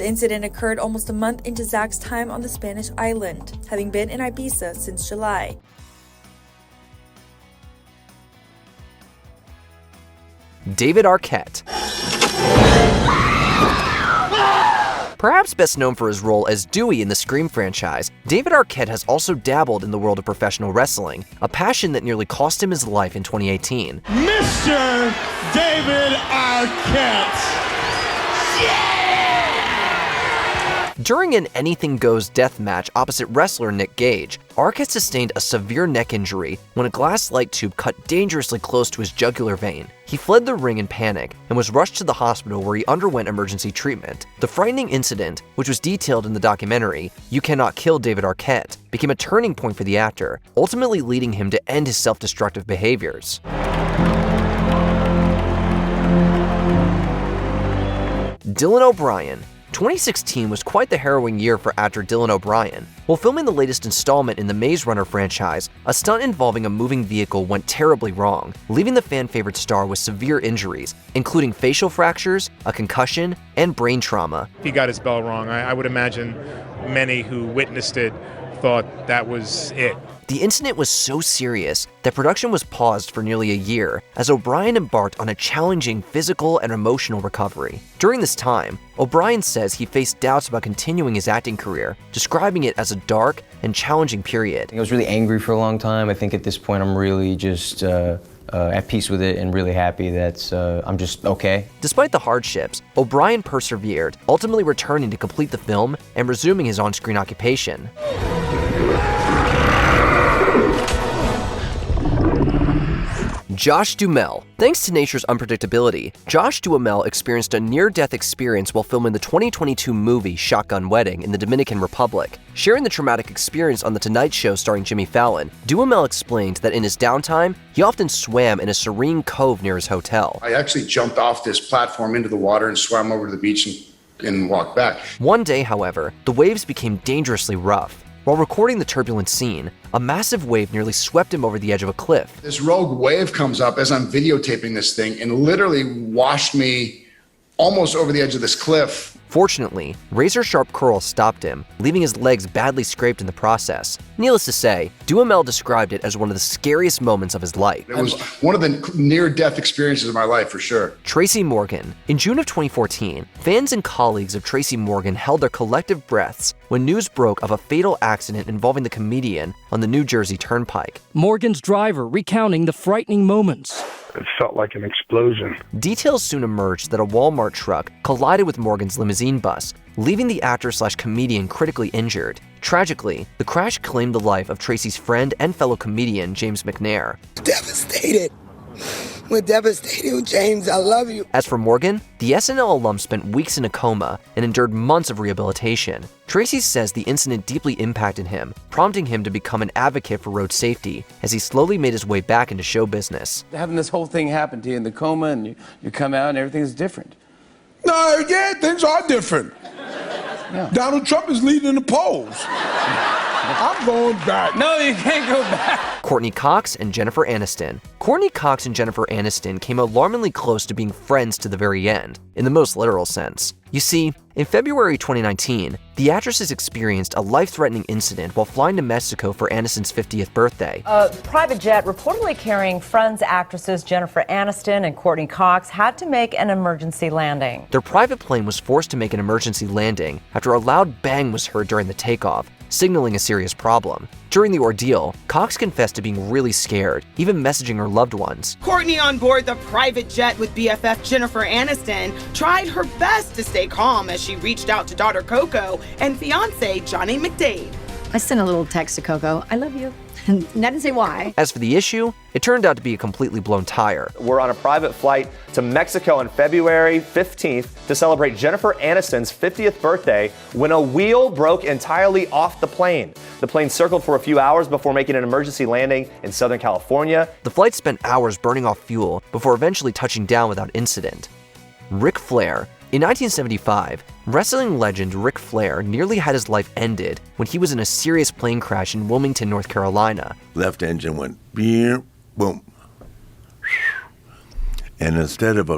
The incident occurred almost a month into Zac's time on the Spanish island, having been in Ibiza since July. David Arquette. Perhaps best known for his role as Dewey in the Scream franchise, David Arquette has also dabbled in the world of professional wrestling, a passion that nearly cost him his life in 2018. Mr. David Arquette! During an Anything Goes death match opposite wrestler Nick Gage, Arquette sustained a severe neck injury when a glass light tube cut dangerously close to his jugular vein. He fled the ring in panic and was rushed to the hospital where he underwent emergency treatment. The frightening incident, which was detailed in the documentary You Cannot Kill David Arquette, became a turning point for the actor, ultimately leading him to end his self-destructive behaviors. Dylan O'Brien. 2016 was quite the harrowing year for actor Dylan O'Brien. While filming the latest installment in the Maze Runner franchise, a stunt involving a moving vehicle went terribly wrong, leaving the fan-favorite star with severe injuries, including facial fractures, a concussion, and brain trauma. He got his bell wrong. I would imagine many who witnessed it thought that was it. The incident was so serious that production was paused for nearly a year as O'Brien embarked on a challenging physical and emotional recovery. During this time, O'Brien says he faced doubts about continuing his acting career, describing it as a dark and challenging period. I was really angry for a long time. I think at this point I'm really just at peace with it and really happy that I'm just okay. Despite the hardships, O'Brien persevered, ultimately returning to complete the film and resuming his on-screen occupation. Josh Duhamel. Thanks to nature's unpredictability, Josh Duhamel experienced a near-death experience while filming the 2022 movie Shotgun Wedding in the Dominican Republic. Sharing the traumatic experience on The Tonight Show starring Jimmy Fallon, Duhamel explained that in his downtime, he often swam in a serene cove near his hotel. I actually jumped off this platform into the water and swam over to the beach and walked back. One day, however, the waves became dangerously rough. While recording the turbulent scene, a massive wave nearly swept him over the edge of a cliff. This rogue wave comes up as I'm videotaping this thing and literally washed me almost over the edge of this cliff. Fortunately, razor-sharp curls stopped him, leaving his legs badly scraped in the process. Needless to say, Duhamel described it as one of the scariest moments of his life. It was one of the near-death experiences of my life, for sure. Tracy Morgan. In June of 2014, fans and colleagues of Tracy Morgan held their collective breaths when news broke of a fatal accident involving the comedian on the New Jersey Turnpike. Morgan's driver recounting the frightening moments. It felt like an explosion. Details soon emerged that a Walmart truck collided with Morgan's limousine bus, leaving the actor/comedian critically injured. Tragically, the crash claimed the life of Tracy's friend and fellow comedian James McNair. Devastated. We're devastated, James. I love you. As for Morgan, the SNL alum spent weeks in a coma and endured months of rehabilitation. Tracy says the incident deeply impacted him, prompting him to become an advocate for road safety as he slowly made his way back into show business. Having this whole thing happen to you in the coma and you come out and everything's different. No, yeah, things are different. Yeah. Donald Trump is leading the polls. I'm going back. No, you can't go back. Courtney Cox and Jennifer Aniston. Courtney Cox and Jennifer Aniston came alarmingly close to being friends to the very end, in the most literal sense. You see, in February 2019, the actresses experienced a life-threatening incident while flying to Mexico for Aniston's 50th birthday. A private jet reportedly carrying Friends actresses Jennifer Aniston and Courtney Cox had to make an emergency landing. Their private plane was forced to make an emergency landing after a loud bang was heard during the takeoff, signaling a serious problem. During the ordeal, Cox confessed to being really scared, even messaging her loved ones. Courtney, on board the private jet with BFF Jennifer Aniston, tried her best to stay calm as she reached out to daughter Coco and fiance Johnny McDade. I sent a little text to Coco, I love you. And I didn't say why. As for the issue, it turned out to be a completely blown tire. We're on a private flight to Mexico on February 15th to celebrate Jennifer Aniston's 50th birthday when a wheel broke entirely off the plane. The plane circled for a few hours before making an emergency landing in Southern California. The flight spent hours burning off fuel before eventually touching down without incident. Ric Flair. In 1975, wrestling legend Ric Flair nearly had his life ended when he was in a serious plane crash in Wilmington, North Carolina. Left engine went boom, and instead of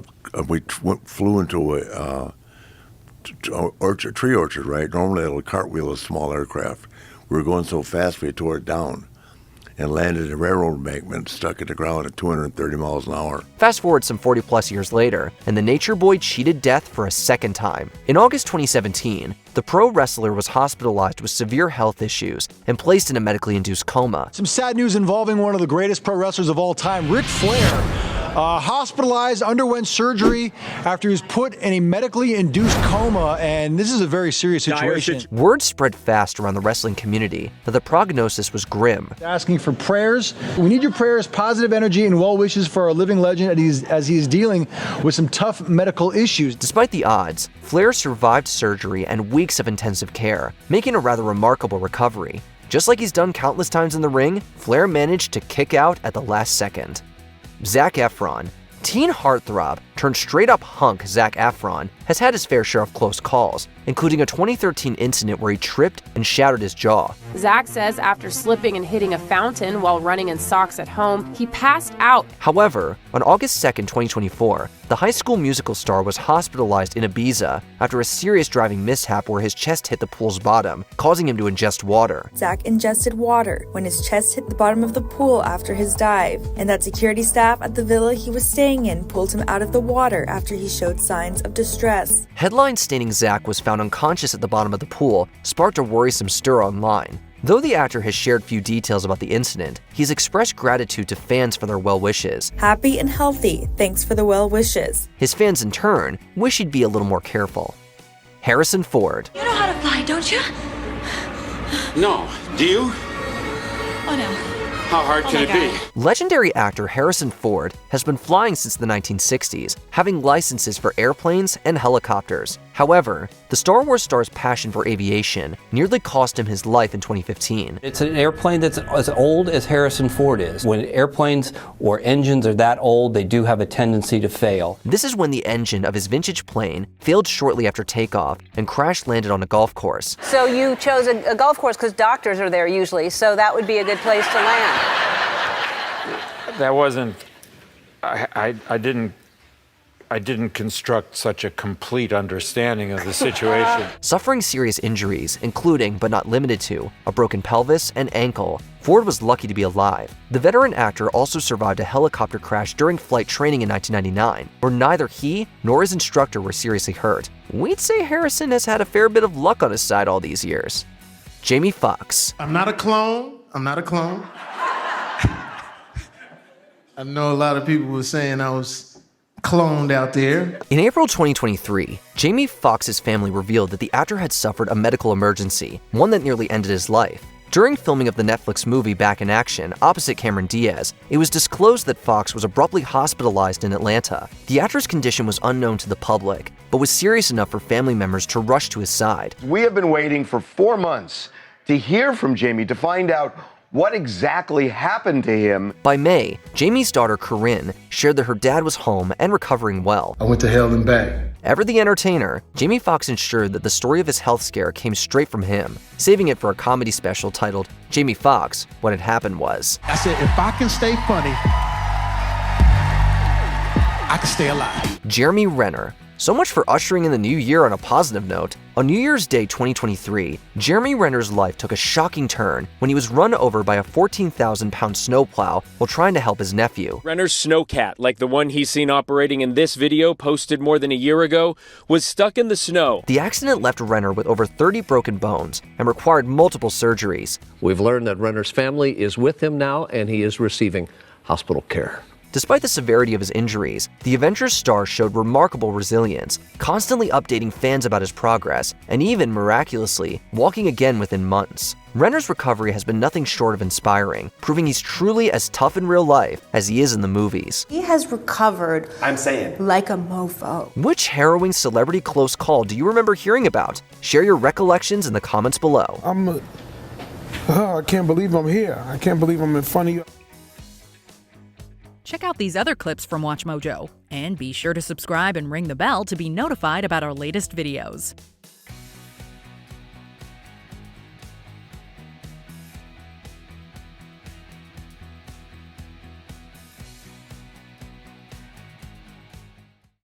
we flew into tree orchard, right? Normally it'll cartwheel a small aircraft. We were going so fast we tore it down and landed in a railroad embankment, stuck at the ground at 230 miles an hour. Fast forward some 40-plus years later, and the Nature Boy cheated death for a second time. In August 2017, the pro wrestler was hospitalized with severe health issues and placed in a medically induced coma. Some sad news involving one of the greatest pro wrestlers of all time, Ric Flair. Hospitalized, underwent surgery after he was put in a medically induced coma, and this is a very serious situation. Word spread fast around the wrestling community that the prognosis was grim. Asking for prayers. We need your prayers, positive energy, and well wishes for our living legend as he is dealing with some tough medical issues. Despite the odds, Flair survived surgery and weeks of intensive care, making a rather remarkable recovery. Just like he's done countless times in the ring, Flair managed to kick out at the last second. Zac Efron. Teen heartthrob turned straight-up hunk Zac Efron has had his fair share of close calls, including a 2013 incident where he tripped and shattered his jaw. Zac says after slipping and hitting a fountain while running in socks at home, he passed out. However, on August 2nd, 2024, the High School Musical star was hospitalized in Ibiza after a serious driving mishap where his chest hit the pool's bottom, causing him to ingest water. Zac ingested water when his chest hit the bottom of the pool after his dive, and that security staff at the villa he was staying in pulled him out of the water after he showed signs of distress. Headlines stating Zac was found unconscious at the bottom of the pool sparked a worrisome stir online. Though the actor has shared few details about the incident, he's expressed gratitude to fans for their well wishes. Happy and healthy, thanks for the well wishes. His fans, in turn, wish he'd be a little more careful. Harrison Ford. You know how to fly, don't you? No. Do you? Oh, no. How hard can it be? Legendary actor Harrison Ford has been flying since the 1960s, having licenses for airplanes and helicopters. However, the Star Wars star's passion for aviation nearly cost him his life in 2015. It's an airplane that's as old as Harrison Ford is. When airplanes or engines are that old, they do have a tendency to fail. This is when the engine of his vintage plane failed shortly after takeoff and crash-landed on a golf course. So you chose a golf course because doctors are there usually, so that would be a good place to land. That wasn't. I didn't construct such a complete understanding of the situation. Suffering serious injuries, including, but not limited to, a broken pelvis and ankle, Ford was lucky to be alive. The veteran actor also survived a helicopter crash during flight training in 1999, where neither he nor his instructor were seriously hurt. We'd say Harrison has had a fair bit of luck on his side all these years. Jamie Foxx. I'm not a clone. I know a lot of people were saying I was cloned out there. In April 2023, Jamie Foxx's family revealed that the actor had suffered a medical emergency, one that nearly ended his life. During filming of the Netflix movie Back in Action, opposite Cameron Diaz, it was disclosed that Foxx was abruptly hospitalized in Atlanta. The actor's condition was unknown to the public, but was serious enough for family members to rush to his side. We have been waiting for 4 months to hear from Jamie to find out what exactly happened to him. By May, Jamie's daughter Corinne shared that her dad was home and recovering well. I went to hell and back. Ever the entertainer, Jamie Foxx ensured that the story of his health scare came straight from him, saving it for a comedy special titled Jamie Foxx, What Had Happened Was. I said, if I can stay funny, I can stay alive. Jeremy Renner. So much for ushering in the new year on a positive note. On New Year's Day 2023, Jeremy Renner's life took a shocking turn when he was run over by a 14,000-pound snowplow while trying to help his nephew. Renner's snowcat, like the one he's seen operating in this video posted more than a year ago, was stuck in the snow. The accident left Renner with over 30 broken bones and required multiple surgeries. We've learned that Renner's family is with him now and he is receiving hospital care. Despite the severity of his injuries, the Avengers star showed remarkable resilience, constantly updating fans about his progress, and even, miraculously, walking again within months. Renner's recovery has been nothing short of inspiring, proving he's truly as tough in real life as he is in the movies. He has recovered like a mofo. Which harrowing celebrity close call do you remember hearing about? Share your recollections in the comments below. I can't believe I'm here. I can't believe I'm in front of you. Check out these other clips from WatchMojo, and be sure to subscribe and ring the bell to be notified about our latest videos.